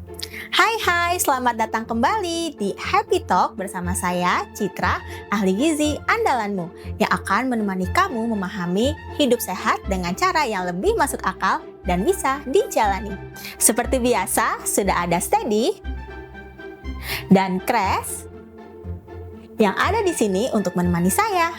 Hai, selamat datang kembali di Happy Talk bersama saya, Citra, ahli gizi andalanmu, yang akan menemani kamu memahami hidup sehat dengan cara yang lebih masuk akal dan bisa dijalani. Seperti biasa, sudah ada Steady dan Crash yang ada di sini untuk menemani saya.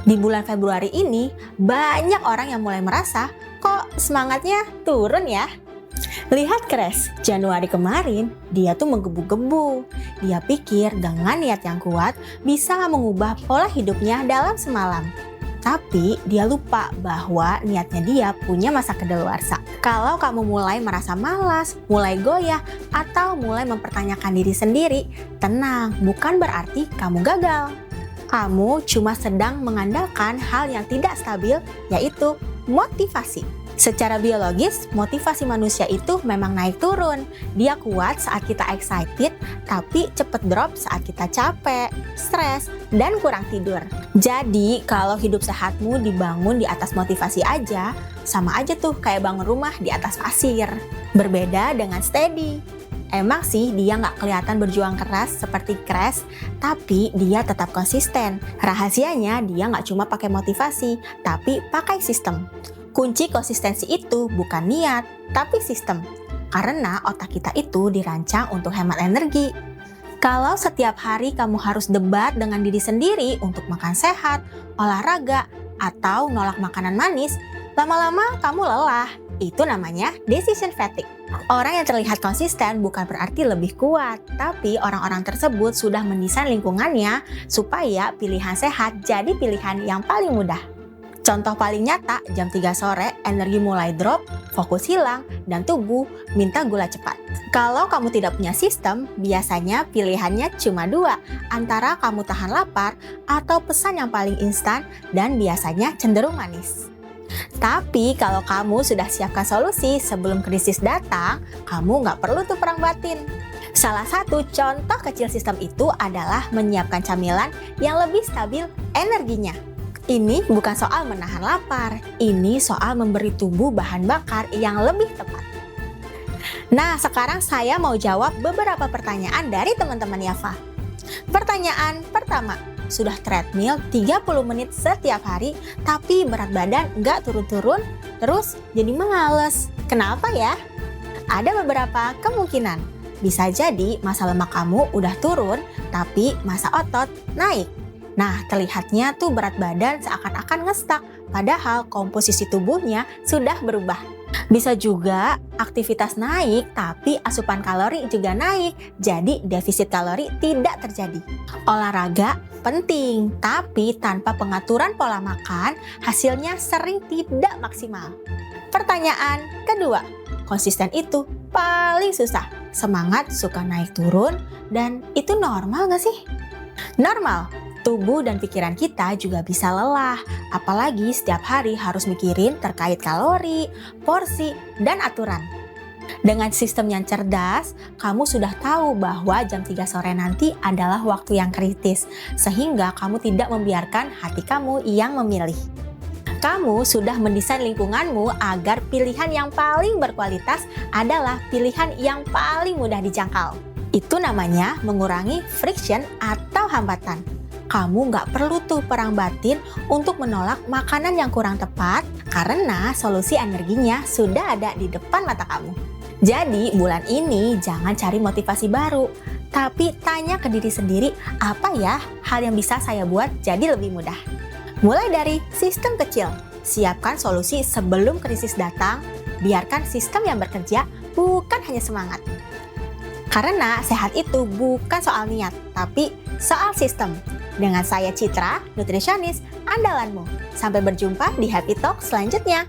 Di bulan Februari ini, banyak orang yang mulai merasa, kok semangatnya turun ya? Lihat Crash, Januari kemarin, dia tuh menggebu-gebu. Dia pikir dengan niat yang kuat, bisa mengubah pola hidupnya dalam semalam. Tapi dia lupa bahwa niatnya dia punya masa kedaluarsa. Kalau kamu mulai merasa malas, mulai goyah, atau mulai mempertanyakan diri sendiri, tenang, bukan berarti kamu gagal. Kamu cuma sedang mengandalkan hal yang tidak stabil, yaitu motivasi. Secara biologis, motivasi manusia itu memang naik turun. Dia kuat saat kita excited, tapi cepet drop saat kita capek, stres, dan kurang tidur. Jadi, kalau hidup sehatmu dibangun di atas motivasi aja, sama aja tuh kayak bangun rumah di atas pasir. Berbeda dengan Steady. Emang sih dia nggak kelihatan berjuang keras seperti Crash, tapi dia tetap konsisten. Rahasianya dia nggak cuma pakai motivasi, tapi pakai sistem. Kunci konsistensi itu bukan niat, tapi sistem. Karena otak kita itu dirancang untuk hemat energi. Kalau setiap hari kamu harus debat dengan diri sendiri untuk makan sehat, olahraga, atau nolak makanan manis, lama-lama kamu lelah. Itu namanya decision fatigue. Orang yang terlihat konsisten bukan berarti lebih kuat, tapi orang-orang tersebut sudah mendesain lingkungannya supaya pilihan sehat jadi pilihan yang paling mudah. Contoh paling nyata, jam 3 sore energi mulai drop, fokus hilang, dan tubuh minta gula cepat. Kalau kamu tidak punya sistem, biasanya pilihannya cuma dua, antara kamu tahan lapar atau pesan yang paling instan dan biasanya cenderung manis. Tapi kalau kamu sudah siapkan solusi sebelum krisis datang, kamu nggak perlu tuh perang batin. Salah satu contoh kecil sistem itu adalah menyiapkan camilan yang lebih stabil energinya. Ini bukan soal menahan lapar, ini soal memberi tubuh bahan bakar yang lebih tepat. Nah, sekarang saya mau jawab beberapa pertanyaan dari teman-teman Yafa. Pertanyaan pertama, sudah treadmill 30 menit setiap hari, tapi berat badan nggak turun-turun, terus jadi males. Kenapa ya? Ada beberapa kemungkinan. Bisa jadi massa lemak kamu udah turun, tapi massa otot naik. Nah, terlihatnya tuh berat badan seakan-akan ngestak, padahal komposisi tubuhnya sudah berubah. Bisa juga aktivitas naik, tapi asupan kalori juga naik, jadi defisit kalori tidak terjadi. Olahraga penting, tapi tanpa pengaturan pola makan, hasilnya sering tidak maksimal. Pertanyaan kedua, konsisten itu paling susah. Semangat suka naik turun, dan itu normal nggak sih? Normal. Tubuh dan pikiran kita juga bisa lelah, apalagi setiap hari harus mikirin terkait kalori, porsi, dan aturan. Dengan sistem yang cerdas, kamu sudah tahu bahwa jam 3 sore nanti adalah waktu yang kritis, sehingga kamu tidak membiarkan hati kamu yang memilih. Kamu sudah mendesain lingkunganmu agar pilihan yang paling berkualitas adalah pilihan yang paling mudah dijangkau. Itu namanya mengurangi friction atau hambatan. Kamu nggak perlu tuh perang batin untuk menolak makanan yang kurang tepat karena solusi energinya sudah ada di depan mata kamu. Jadi bulan ini jangan cari motivasi baru, tapi tanya ke diri sendiri, apa ya hal yang bisa saya buat jadi lebih mudah. Mulai dari sistem kecil, siapkan solusi sebelum krisis datang, biarkan sistem yang bekerja, bukan hanya semangat. Karena sehat itu bukan soal niat, tapi soal sistem. Dengan saya Citra, nutrisionis andalanmu. Sampai berjumpa di Happy Talk selanjutnya.